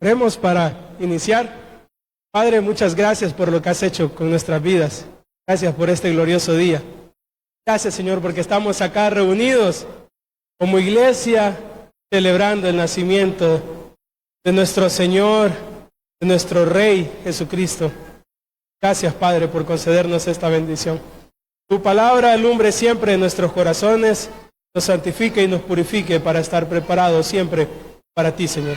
Oremos para iniciar. Padre, muchas gracias por lo que has hecho con nuestras vidas. Gracias por este glorioso día. Gracias, Señor, porque estamos acá reunidos como iglesia celebrando el nacimiento de nuestro Señor, de nuestro Rey Jesucristo. Gracias, Padre, por concedernos esta bendición. Tu palabra alumbre siempre en nuestros corazones, nos santifique y nos purifique para estar preparados siempre para ti, Señor.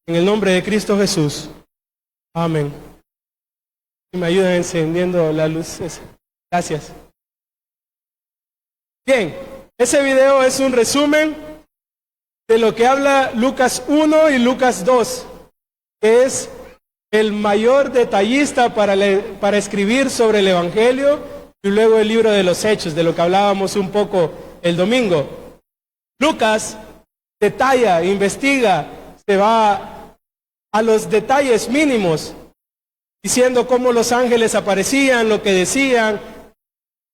En el nombre de Cristo Jesús. Amén. Y me ayudan encendiendo las luces. Gracias. Bien, ese video es un resumen de lo que habla Lucas 1 y Lucas 2, que es el mayor detallista para escribir sobre el Evangelio y luego el libro de los Hechos, de lo que hablábamos un poco el domingo. Lucas detalla, investiga, se va a los detalles mínimos, diciendo cómo los ángeles aparecían, lo que decían,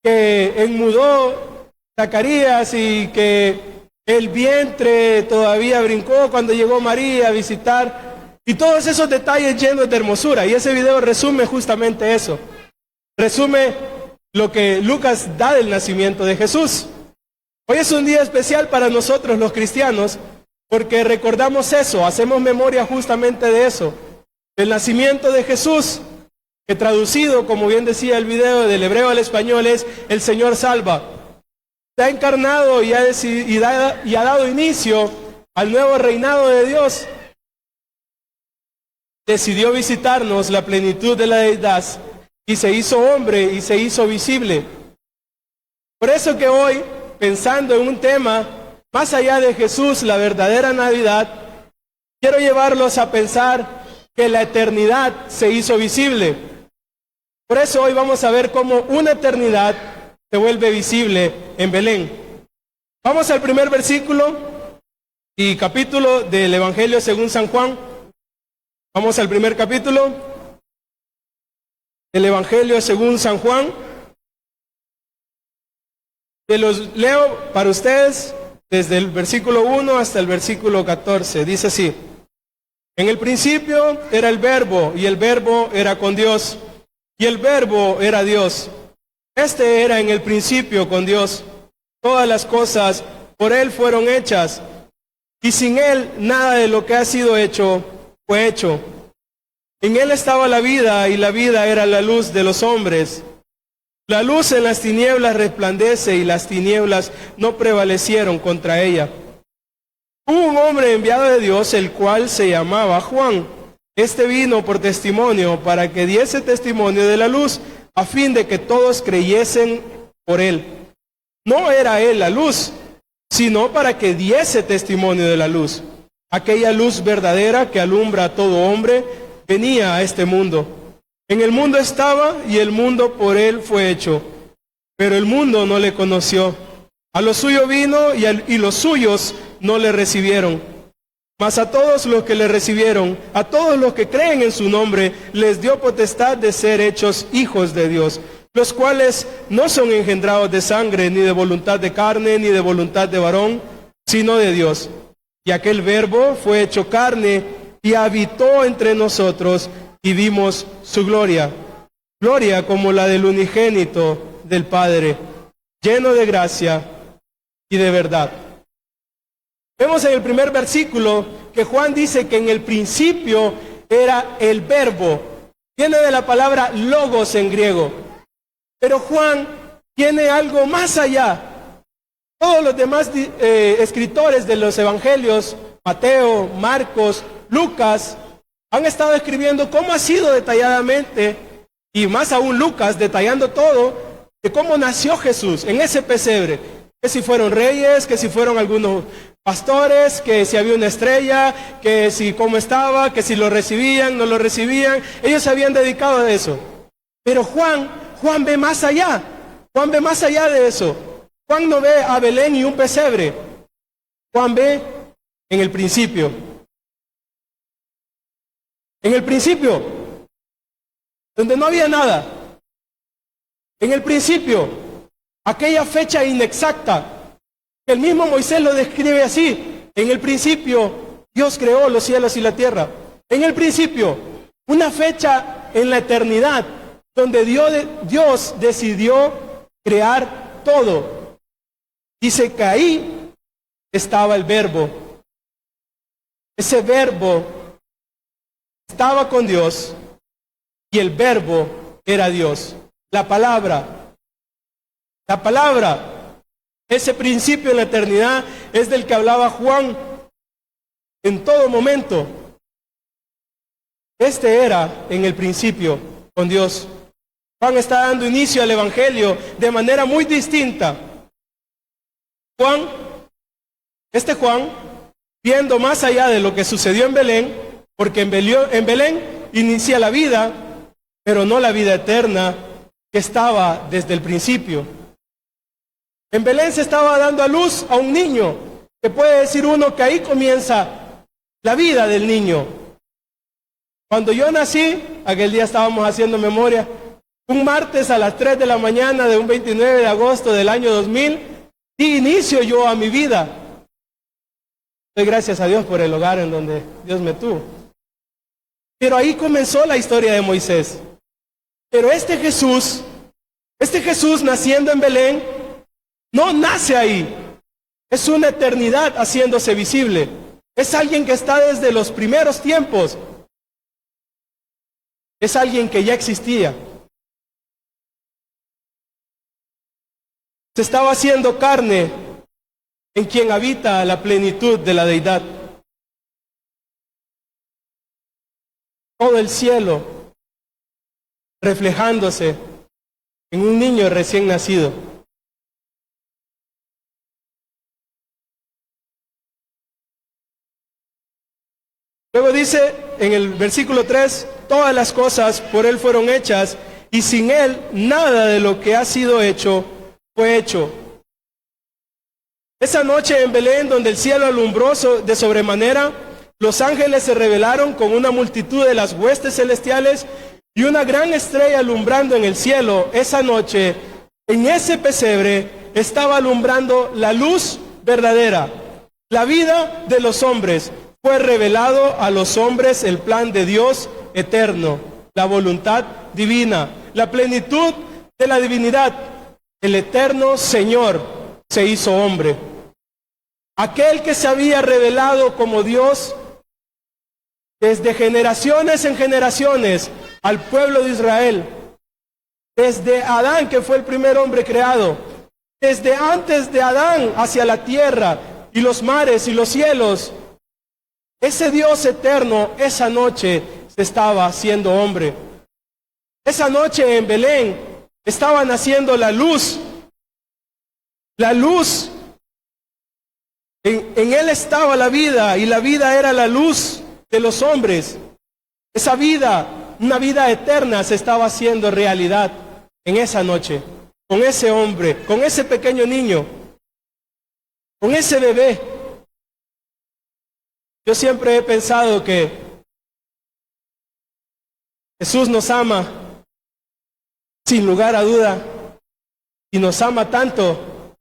que enmudó Zacarías y que el vientre todavía brincó cuando llegó María a visitar, y todos esos detalles llenos de hermosura. Y ese video resume justamente eso. Resume lo que Lucas da del nacimiento de Jesús. Hoy es un día especial para nosotros los cristianos, porque recordamos eso, hacemos memoria justamente de eso, del nacimiento de Jesús, que traducido, como bien decía el video, del hebreo al español es el Señor salva. Se ha encarnado y ha dado inicio al nuevo reinado de Dios. Decidió visitarnos la plenitud de la deidad y se hizo hombre y se hizo visible. Por eso que hoy, pensando en un tema más allá de Jesús, la verdadera Navidad, quiero llevarlos a pensar que la eternidad se hizo visible. Por eso hoy vamos a ver cómo una eternidad se vuelve visible en Belén. Vamos al primer versículo y capítulo del Evangelio según San Juan. Vamos al primer capítulo del Evangelio según San Juan. Que los leo para ustedes desde el versículo 1 hasta el versículo 14. Dice así: en el principio era el Verbo, y el Verbo era con Dios, y el Verbo era Dios. Este era en el principio con Dios. Todas las cosas por Él fueron hechas, y sin Él nada de lo que ha sido hecho fue hecho. En Él estaba la vida, y la vida era la luz de los hombres. La luz en las tinieblas resplandece, y las tinieblas no prevalecieron contra ella. Hubo un hombre enviado de Dios, el cual se llamaba Juan. Este vino por testimonio, para que diese testimonio de la luz, a fin de que todos creyesen por él. No era él la luz, sino para que diese testimonio de la luz. Aquella luz verdadera que alumbra a todo hombre venía a este mundo. En el mundo estaba, y el mundo por él fue hecho, pero el mundo no le conoció. A lo suyo vino, y los suyos no le recibieron. Mas a todos los que le recibieron, a todos los que creen en su nombre, les dio potestad de ser hechos hijos de Dios, los cuales no son engendrados de sangre, ni de voluntad de carne, ni de voluntad de varón, sino de Dios. Y aquel Verbo fue hecho carne, y habitó entre nosotros, y vimos su gloria, gloria como la del unigénito del Padre, lleno de gracia y de verdad. Vemos en el primer versículo que Juan dice que en el principio era el Verbo. Viene de la palabra logos en griego. Pero Juan tiene algo más allá. Todos los demás escritores de los evangelios, Mateo, Marcos, Lucas, han estado escribiendo cómo ha sido detalladamente, y más aún Lucas, detallando todo, de cómo nació Jesús en ese pesebre. Que si fueron reyes, que si fueron algunos pastores, que si había una estrella, que si cómo estaba, que si lo recibían, no lo recibían. Ellos se habían dedicado a eso. Pero Juan ve más allá. Juan ve más allá de eso. Juan no ve a Belén y un pesebre. Juan ve en el principio. En el principio, donde no había nada. En el principio, aquella fecha inexacta, que el mismo Moisés lo describe así: en el principio Dios creó los cielos y la tierra. En el principio, una fecha en la eternidad, donde Dios decidió crear todo. Dice que ahí estaba el Verbo. Ese Verbo estaba con Dios y el Verbo era Dios. La palabra, ese principio en la eternidad es del que hablaba Juan en todo momento. Este era en el principio con Dios. Juan está dando inicio al Evangelio de manera muy distinta. Juan, viendo más allá de lo que sucedió en Belén, porque en Belén inicia la vida, pero no la vida eterna que estaba desde el principio. En Belén se estaba dando a luz a un niño, que puede decir uno que ahí comienza la vida del niño. Cuando yo nací, aquel día estábamos haciendo memoria, un martes a las 3 de la mañana de un 29 de agosto del año 2000, di inicio yo a mi vida. Doy gracias a Dios por el hogar en donde Dios me tuvo. Pero ahí comenzó la historia de Moisés. Pero este Jesús naciendo en Belén, no nace ahí. Es una eternidad haciéndose visible. Es alguien que está desde los primeros tiempos. Es alguien que ya existía. Se estaba haciendo carne en quien habita la plenitud de la deidad. Todo el cielo reflejándose en un niño recién nacido. Luego dice en el versículo 3, todas las cosas por Él fueron hechas, y sin Él nada de lo que ha sido hecho fue hecho. Esa noche en Belén, donde el cielo alumbró de sobremanera, los ángeles se revelaron con una multitud de las huestes celestiales y una gran estrella alumbrando en el cielo. Esa noche, en ese pesebre, estaba alumbrando la luz verdadera, la vida de los hombres. Fue revelado a los hombres el plan de Dios eterno, la voluntad divina, la plenitud de la divinidad. El eterno Señor se hizo hombre. Aquel que se había revelado como Dios desde generaciones en generaciones al pueblo de Israel. Desde Adán, que fue el primer hombre creado. Desde antes de Adán hacia la tierra y los mares y los cielos. Ese Dios eterno, esa noche se estaba haciendo hombre. Esa noche en Belén estaba naciendo la luz. La luz. En Él estaba la vida y la vida era la luz de los hombres. Esa vida, una vida eterna, se estaba haciendo realidad en esa noche. Con ese hombre, con ese pequeño niño, con ese bebé. Yo siempre he pensado que Jesús nos ama, sin lugar a duda, y nos ama tanto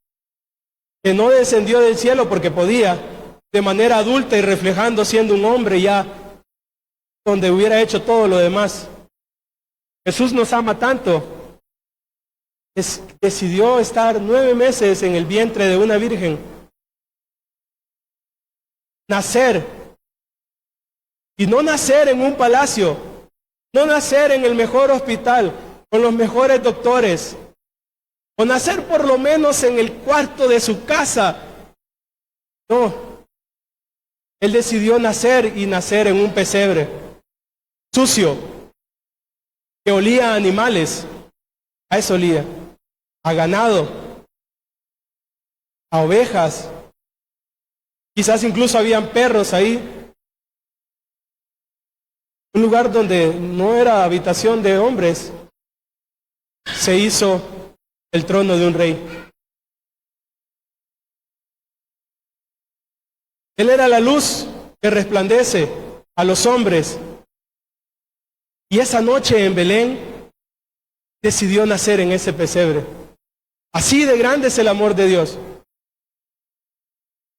que no descendió del cielo porque podía, de manera adulta y reflejando siendo un hombre ya, donde hubiera hecho todo lo demás. Jesús nos ama tanto, decidió estar 9 meses en el vientre de una virgen, nacer, y no nacer en un palacio, no nacer en el mejor hospital, con los mejores doctores, o nacer por lo menos en el cuarto de su casa. No, Él decidió nacer y nacer en un pesebre sucio, que olía a animales, a eso olía, a ganado, a ovejas, quizás incluso habían perros ahí. Un lugar donde no era habitación de hombres, se hizo el trono de un rey. Él era la luz que resplandece a los hombres. Y esa noche en Belén decidió nacer en ese pesebre. Así de grande es el amor de Dios.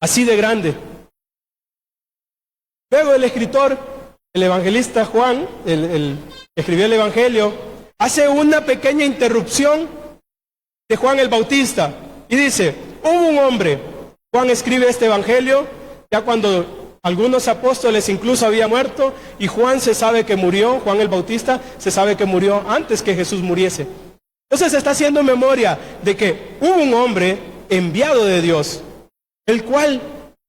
Así de grande. Luego el escritor el evangelista Juan, el que escribió el Evangelio, hace una pequeña interrupción de Juan el Bautista y dice, hubo un hombre, Juan escribe este Evangelio, ya cuando algunos apóstoles incluso habían muerto, y Juan se sabe que murió, Juan el Bautista se sabe que murió antes que Jesús muriese. Entonces está haciendo memoria de que hubo un hombre enviado de Dios, el cual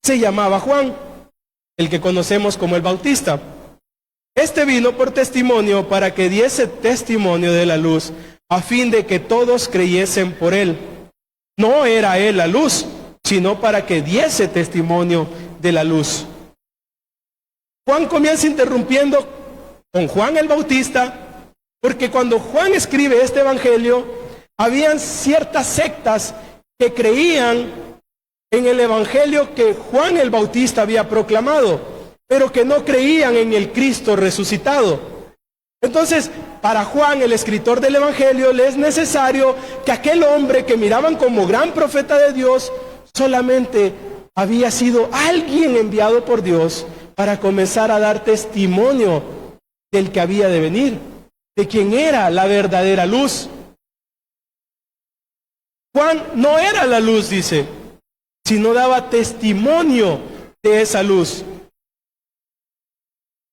se llamaba Juan, el que conocemos como el Bautista. Este vino por testimonio para que diese testimonio de la luz, a fin de que todos creyesen por él. No era él la luz, sino para que diese testimonio de la luz. Juan comienza interrumpiendo con Juan el Bautista, porque cuando Juan escribe este evangelio, habían ciertas sectas que creían en el evangelio que Juan el Bautista había proclamado, pero que no creían en el Cristo resucitado. Entonces, para Juan, el escritor del evangelio, le es necesario que aquel hombre que miraban como gran profeta de Dios, solamente había sido alguien enviado por Dios para comenzar a dar testimonio del que había de venir, de quien era la verdadera luz. Juan no era la luz, dice, sino daba testimonio de esa luz.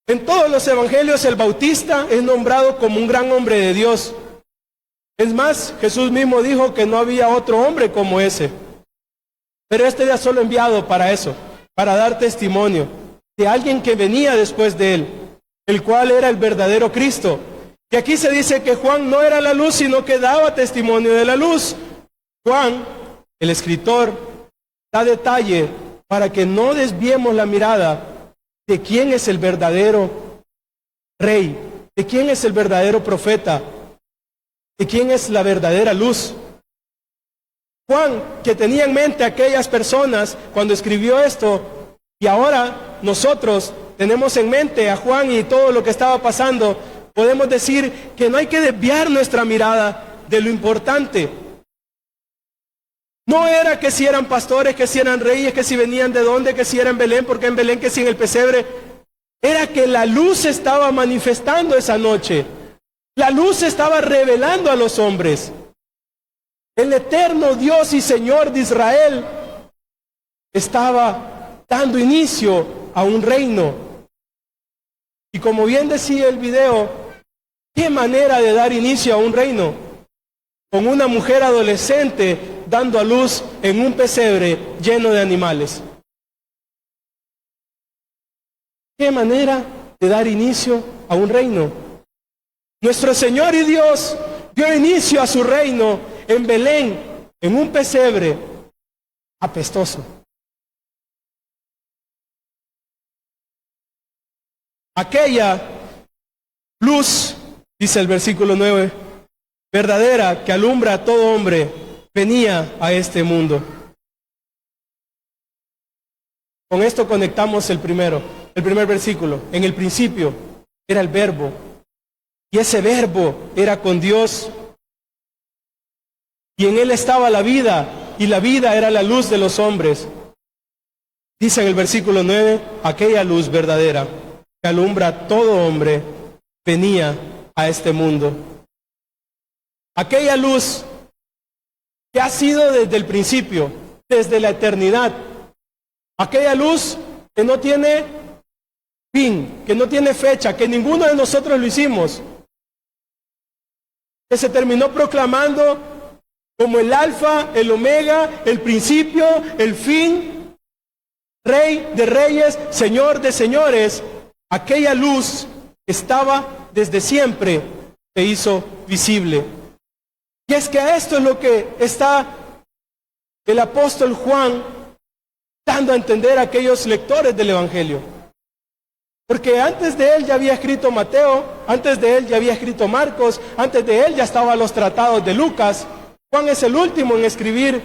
En todos los evangelios el Bautista es nombrado como un gran hombre de Dios. Es más, Jesús mismo dijo que no había otro hombre como ese. Pero este era solo enviado para eso, para dar testimonio de alguien que venía después de él, el cual era el verdadero Cristo. Y aquí se dice que Juan no era la luz, sino que daba testimonio de la luz. Juan, el escritor, da detalle para que no desviemos la mirada de quién es el verdadero rey, de quién es el verdadero profeta, de quién es la verdadera luz. Juan, que tenía en mente a aquellas personas cuando escribió esto, y ahora nosotros tenemos en mente a Juan y todo lo que estaba pasando, podemos decir que no hay que desviar nuestra mirada de lo importante. No era que si eran pastores, que si eran reyes, que si venían de dónde, que si era en Belén, porque en Belén, que si en el pesebre. Era que la luz se estaba manifestando esa noche. La luz se estaba revelando a los hombres. El eterno Dios y Señor de Israel estaba dando inicio a un reino. Y como bien decía el video, ¿qué manera de dar inicio a un reino? Con una mujer adolescente dando a luz en un pesebre lleno de animales. ¿Qué manera de dar inicio a un reino? Nuestro Señor y Dios dio inicio a su reino en Belén, en un pesebre apestoso. Aquella luz, dice el versículo 9, verdadera, que alumbra a todo hombre, venía a este mundo. Con esto conectamos el primer versículo. En el principio era el verbo, y ese verbo era con Dios, y en él estaba la vida, y la vida era la luz de los hombres. Dice en el versículo 9, aquella luz verdadera que alumbra a todo hombre, venía a este mundo. Aquella luz que ha sido desde el principio, desde la eternidad. Aquella luz que no tiene fin, que no tiene fecha, que ninguno de nosotros lo hicimos. Que se terminó proclamando como el alfa, el omega, el principio, el fin, rey de reyes, señor de señores. Aquella luz que estaba desde siempre se hizo visible. Y es que a esto es lo que está el apóstol Juan dando a entender a aquellos lectores del Evangelio. Porque antes de él ya había escrito Mateo, antes de él ya había escrito Marcos, antes de él ya estaban los tratados de Lucas. Juan es el último en escribir.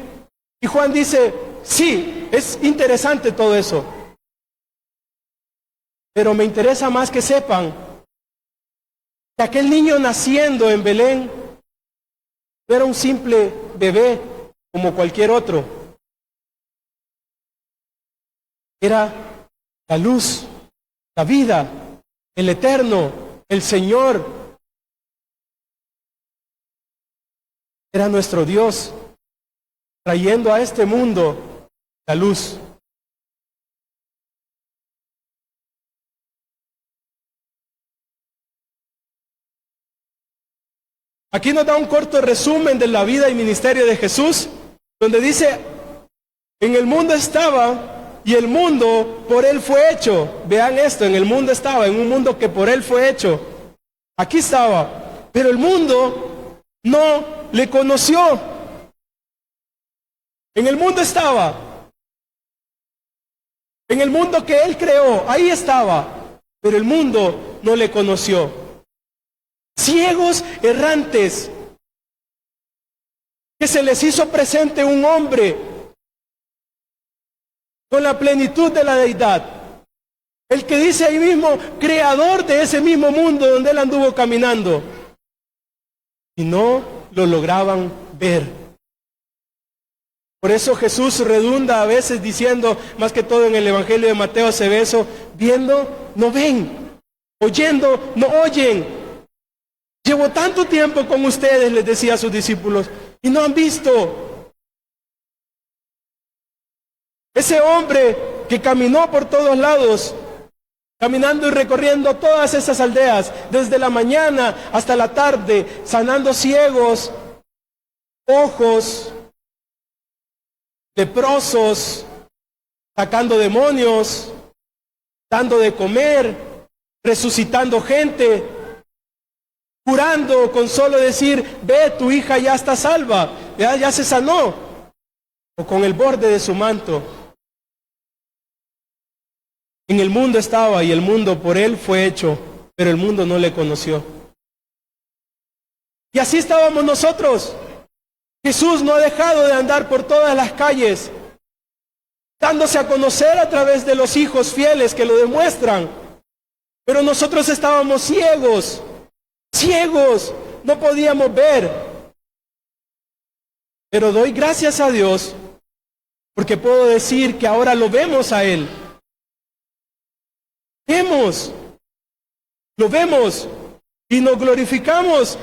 Y Juan dice, sí, es interesante todo eso. Pero me interesa más que sepan que aquel niño naciendo en Belén no era un simple bebé como cualquier otro. Era la luz, la vida el Eterno, el Señor, era nuestro Dios, trayendo a este mundo la luz. Aquí nos da un corto resumen de la vida y ministerio de Jesús, donde dice, en el mundo estaba y el mundo por él fue hecho. Vean esto, en el mundo estaba, en un mundo que por él fue hecho. Aquí estaba, pero el mundo no le conoció. En el mundo estaba, en el mundo que él creó, ahí estaba, pero el mundo no le conoció. Ciegos errantes, que se les hizo presente un hombre con la plenitud de la deidad, el que dice ahí mismo, creador de ese mismo mundo donde él anduvo caminando, y no lo lograban ver. Por eso Jesús redunda a veces diciendo, más que todo en el Evangelio de Mateo se ve eso, viendo no ven, oyendo no oyen. Llevo tanto tiempo con ustedes, les decía a sus discípulos, y no han visto. Ese hombre que caminó por todos lados, caminando y recorriendo todas esas aldeas, desde la mañana hasta la tarde, sanando ciegos, cojos, leprosos, sacando demonios, dando de comer, resucitando gente, curando con solo decir, ve, tu hija ya está salva, ya se sanó, o con el borde de su manto. En el mundo estaba y el mundo por él fue hecho, pero el mundo no le conoció. Y así estábamos nosotros. Jesús no ha dejado de andar por todas las calles, dándose a conocer a través de los hijos fieles que lo demuestran. Pero nosotros estábamos ciegos, no podíamos ver. Pero doy gracias a Dios porque puedo decir que ahora lo vemos a Él. Lo vemos y nos glorificamos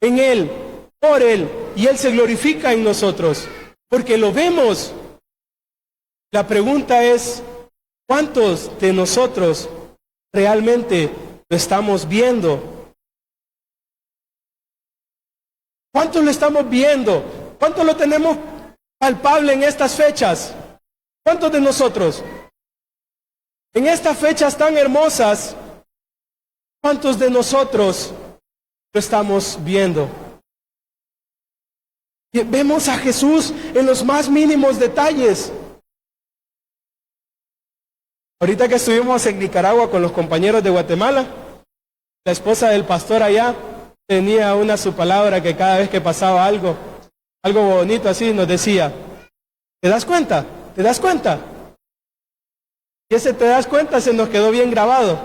en Él, por Él, y Él se glorifica en nosotros, porque lo vemos. La pregunta es, ¿cuántos de nosotros realmente lo estamos viendo? ¿Cuántos lo estamos viendo? ¿Cuántos lo tenemos palpable en estas fechas? ¿Cuántos de nosotros? En estas fechas tan hermosas, ¿cuántos de nosotros lo estamos viendo? Y vemos a Jesús en los más mínimos detalles. Ahorita que estuvimos en Nicaragua con los compañeros de Guatemala, la esposa del pastor allá tenía su palabra que cada vez que pasaba algo bonito así, nos decía, ¿te das cuenta? ¿Te das cuenta? Y ese te das cuenta se nos quedó bien grabado,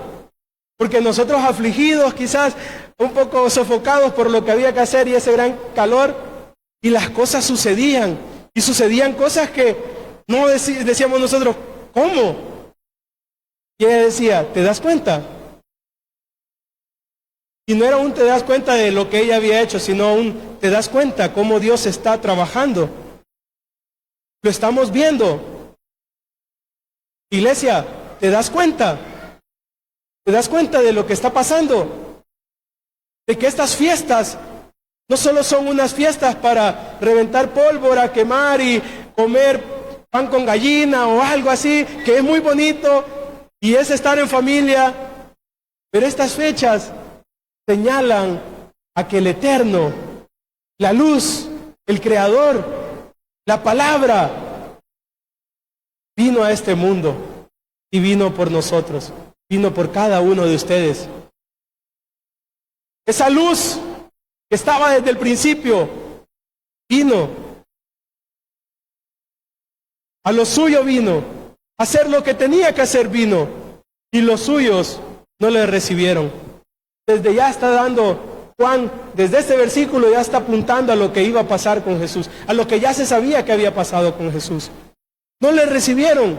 porque nosotros afligidos, quizás un poco sofocados por lo que había que hacer y ese gran calor, y las cosas sucedían, y sucedían cosas que no decíamos nosotros, ¿cómo? Y ella decía, ¿te das cuenta? Y no era un te das cuenta de lo que ella había hecho, sino un te das cuenta cómo Dios está trabajando. Lo estamos viendo. Iglesia, ¿te das cuenta? ¿Te das cuenta de lo que está pasando? De que estas fiestas no solo son unas fiestas para reventar pólvora, quemar y comer pan con gallina o algo así, que es muy bonito y es estar en familia, pero estas fechas señalan a que el Eterno, la luz, el Creador, la Palabra, vino a este mundo y vino por nosotros, vino por cada uno de ustedes. Esa luz que estaba desde el principio, vino. A lo suyo vino, a hacer lo que tenía que hacer vino, y los suyos no le recibieron. Desde ya está dando Juan, desde este versículo ya está apuntando a lo que iba a pasar con Jesús, a lo que ya se sabía que había pasado con Jesús. No le recibieron,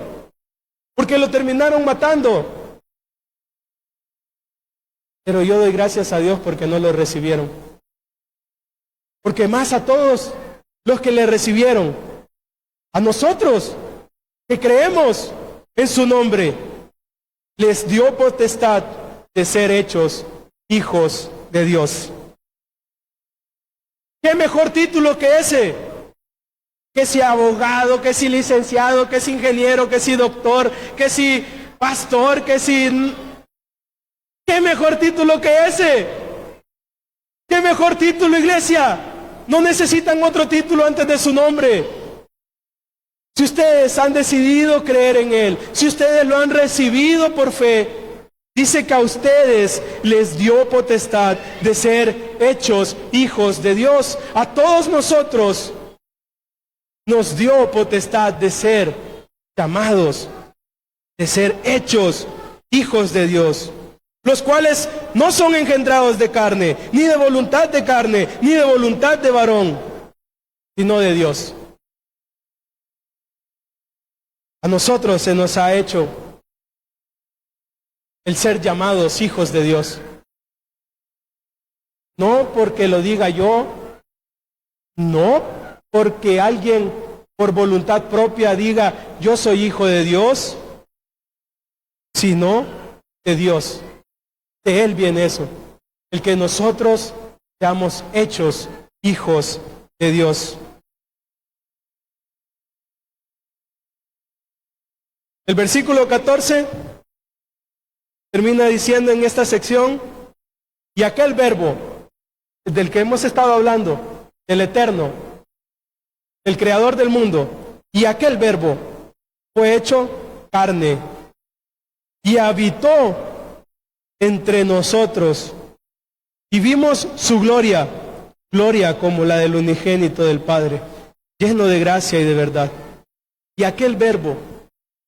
porque lo terminaron matando. Pero yo doy gracias a Dios porque no lo recibieron. Porque más a todos los que le recibieron, a nosotros que creemos en su nombre, les dio potestad de ser hechos hijos de Dios. ¿Qué mejor título que ese? Que si abogado, que si licenciado, que si ingeniero, que si doctor, que si pastor, que si... ¿Qué mejor título que ese? ¿Qué mejor título, iglesia? No necesitan otro título antes de su nombre. Si ustedes han decidido creer en Él, si ustedes lo han recibido por fe, dice que a ustedes les dio potestad de ser hechos hijos de Dios. A todos nosotros nos dio potestad de ser llamados, de ser hechos hijos de Dios, los cuales no son engendrados de carne, ni de voluntad de carne, ni de voluntad de varón, sino de Dios. A nosotros se nos ha hecho el ser llamados hijos de Dios. No porque lo diga yo, no porque alguien por voluntad propia diga yo soy hijo de Dios, sino de Dios. De Él viene eso, el que nosotros seamos hechos hijos de Dios. El versículo 14 termina diciendo en esta sección, y aquel verbo del que hemos estado hablando, el eterno, el creador del mundo, y aquel verbo fue hecho carne y habitó entre nosotros, y vimos su gloria, gloria como la del unigénito del Padre, lleno de gracia y de verdad. Y aquel verbo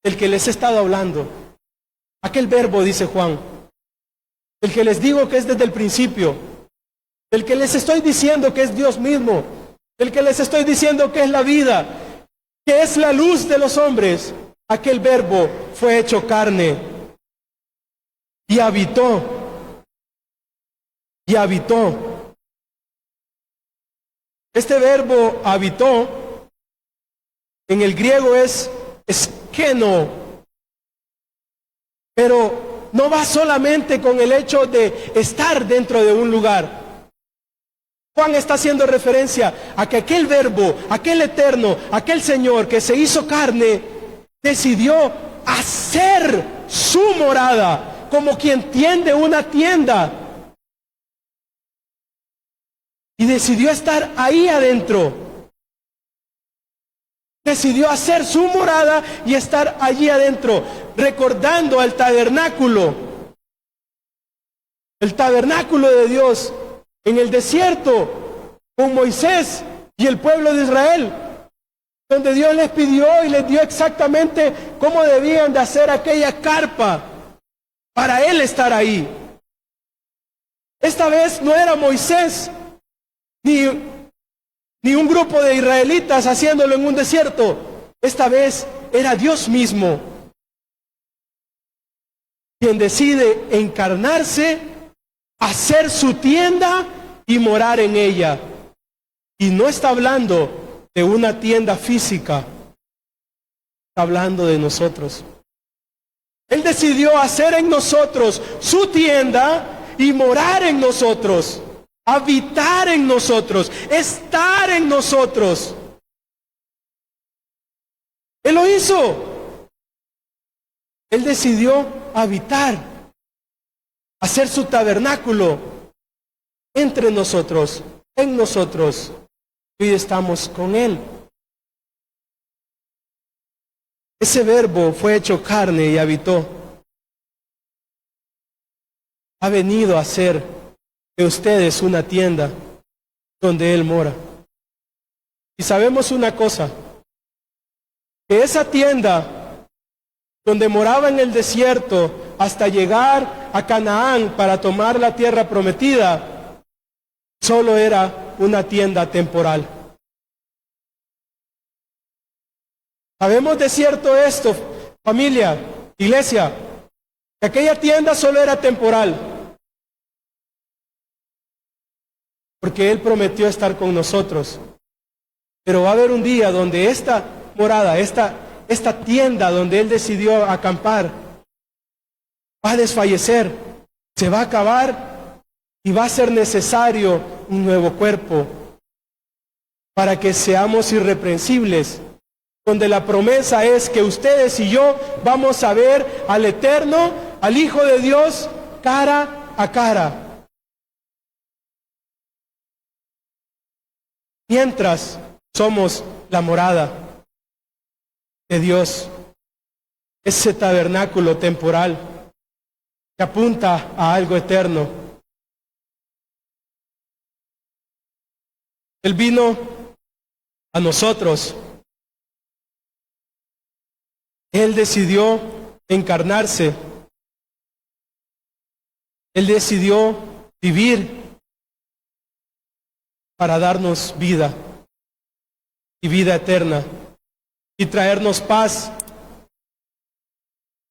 del que les he estado hablando, aquel verbo, dice Juan, el que les digo que es desde el principio, del que les estoy diciendo que es Dios mismo, del que les estoy diciendo que es la vida, que es la luz de los hombres, aquel verbo fue hecho carne y habitó, y habitó. Este verbo habitó en el griego es skeno, pero no va solamente con el hecho de estar dentro de un lugar. Juan está haciendo referencia a que aquel verbo, aquel eterno, aquel Señor que se hizo carne, decidió hacer su morada, como quien tiende una tienda, y decidió estar ahí adentro. Decidió hacer su morada y estar allí adentro, recordando al tabernáculo, el tabernáculo de Dios en el desierto con Moisés y el pueblo de Israel, donde Dios les pidió y les dio exactamente cómo debían de hacer aquella carpa para Él estar ahí. Esta vez no era Moisés ni un grupo de israelitas haciéndolo en un desierto. Esta vez era Dios mismo quien decide encarnarse, hacer su tienda y morar en ella. Y no está hablando de una tienda física, está hablando de nosotros. Él decidió hacer en nosotros su tienda y morar en nosotros, habitar en nosotros, estar en nosotros. Él lo hizo. Él decidió habitar, hacer su tabernáculo entre nosotros, en nosotros. Hoy estamos con Él. Ese verbo fue hecho carne y habitó. Ha venido a hacer de ustedes una tienda donde Él mora. Y sabemos una cosa, que esa tienda donde moraba en el desierto hasta llegar a Canaán para tomar la tierra prometida, solo era una tienda temporal. Sabemos de cierto esto, familia, iglesia, que aquella tienda solo era temporal. porque Él prometió estar con nosotros. Pero va a haber un día donde esta morada, esta tienda donde Él decidió acampar, va a desfallecer, se va a acabar y va a ser necesario un nuevo cuerpo para que seamos irreprensibles, donde la promesa es que ustedes y yo vamos a ver al Eterno, al Hijo de Dios, cara a cara. Mientras somos la morada de Dios, ese tabernáculo temporal que apunta a algo eterno. Él vino a nosotros. Él decidió encarnarse. Él decidió vivir para darnos vida y vida eterna y traernos paz,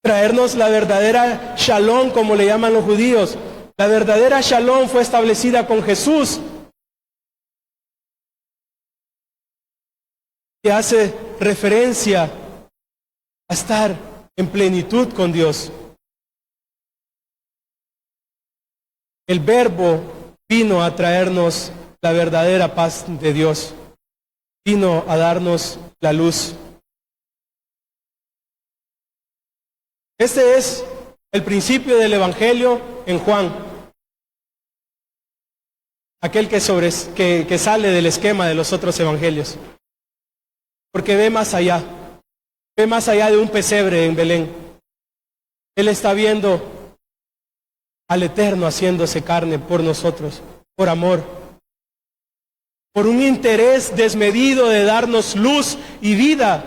traernos la verdadera shalom, como le llaman los judíos. La verdadera shalom fue establecida con Jesús, que hace referencia a estar en plenitud con Dios. El Verbo vino a traernos la verdadera paz de Dios, vino a darnos la luz. Este es el principio del Evangelio en Juan, aquel que sale del esquema de los otros evangelios, porque ve más allá de un pesebre en Belén. Él está viendo al Eterno haciéndose carne por nosotros, por amor, por un interés desmedido de darnos luz y vida.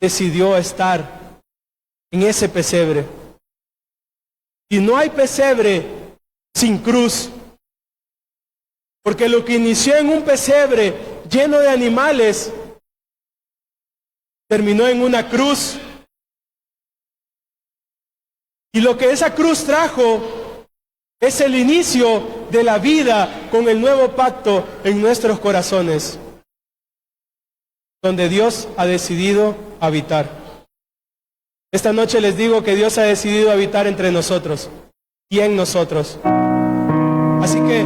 Decidió estar en ese pesebre. Y no hay pesebre sin cruz, porque lo que inició en un pesebre lleno de animales terminó en una cruz. Y lo que esa cruz trajo es el inicio de la vida con el nuevo pacto en nuestros corazones, donde Dios ha decidido habitar. Esta noche les digo que Dios ha decidido habitar entre nosotros y en nosotros. Así que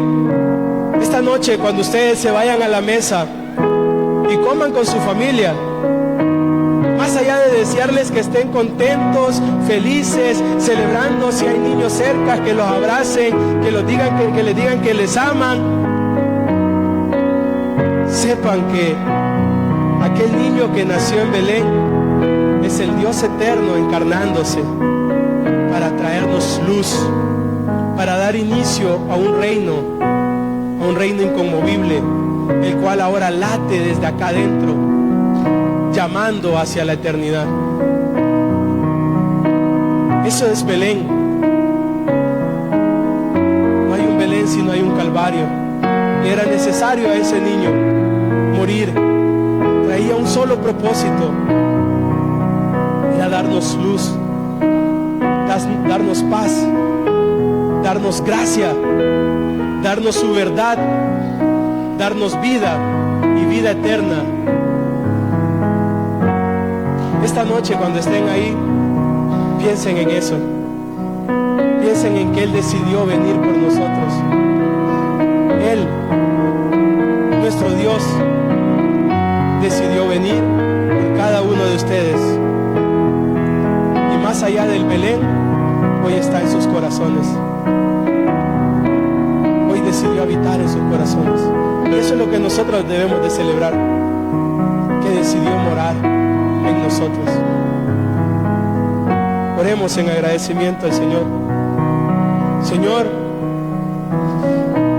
esta noche, cuando ustedes se vayan a la mesa y coman con su familia, más allá de desearles que estén contentos, felices, celebrando, si hay niños cerca, que los abracen, que les digan que les aman, sepan que aquel niño que nació en Belén es el Dios eterno encarnándose para traernos luz, para dar inicio a un reino inconmovible, el cual ahora late desde acá adentro, llamando hacia la eternidad. Eso es Belén. No hay un Belén si no hay un Calvario. Y era necesario a ese niño morir. Traía un solo propósito: era darnos luz, darnos paz, darnos gracia, darnos su verdad, darnos vida y vida eterna. Esta noche, cuando estén ahí, piensen en eso. Piensen en que Él decidió venir por nosotros. Él, nuestro Dios, decidió venir por cada uno de ustedes. Y más allá del Belén, hoy está en sus corazones. Hoy decidió habitar en sus corazones. Y eso es lo que nosotros debemos de celebrar, que decidió morar en nosotros. Oremos en agradecimiento al Señor. Señor,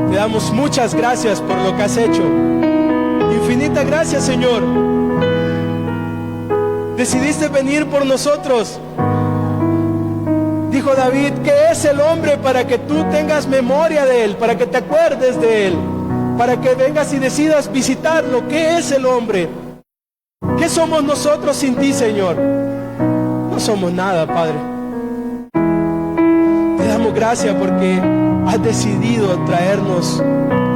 te damos muchas gracias por lo que has hecho. Infinita gracias, Señor. Decidiste venir por nosotros. Dijo David, ¿qué es el hombre para que tú tengas memoria de él, para que te acuerdes de él, para que vengas y decidas visitarlo? ¿Qué es el hombre? ¿Qué somos nosotros sin ti, Señor? No somos nada, Padre. Te damos damos gracias porque has decidido traernos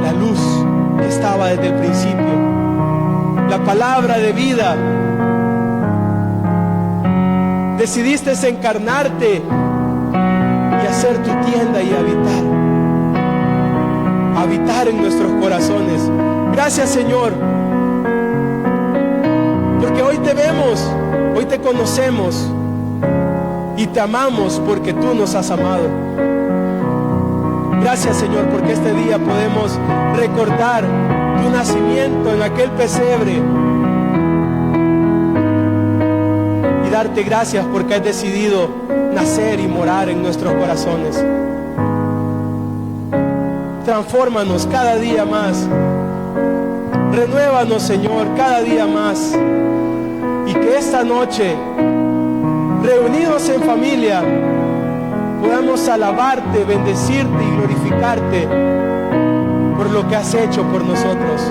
la luz que estaba desde el principio, la palabra de vida. Decidiste encarnarte y hacer tu tienda y habitar en nuestros corazones. Gracias, Señor, porque hoy te vemos, hoy te conocemos y te amamos porque tú nos has amado. Gracias, Señor, porque este día podemos recordar tu nacimiento en aquel pesebre y darte gracias porque has decidido nacer y morar en nuestros corazones. Transfórmanos cada día más. Renuévanos, Señor, cada día más. Y que esta noche, reunidos en familia, podamos alabarte, bendecirte y glorificarte por lo que has hecho por nosotros.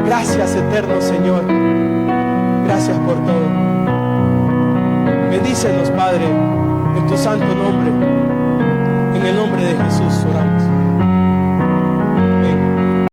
Gracias, eterno Señor. Gracias por todo. Bendícenos, Padre, en tu santo nombre. En el nombre de Jesús oramos.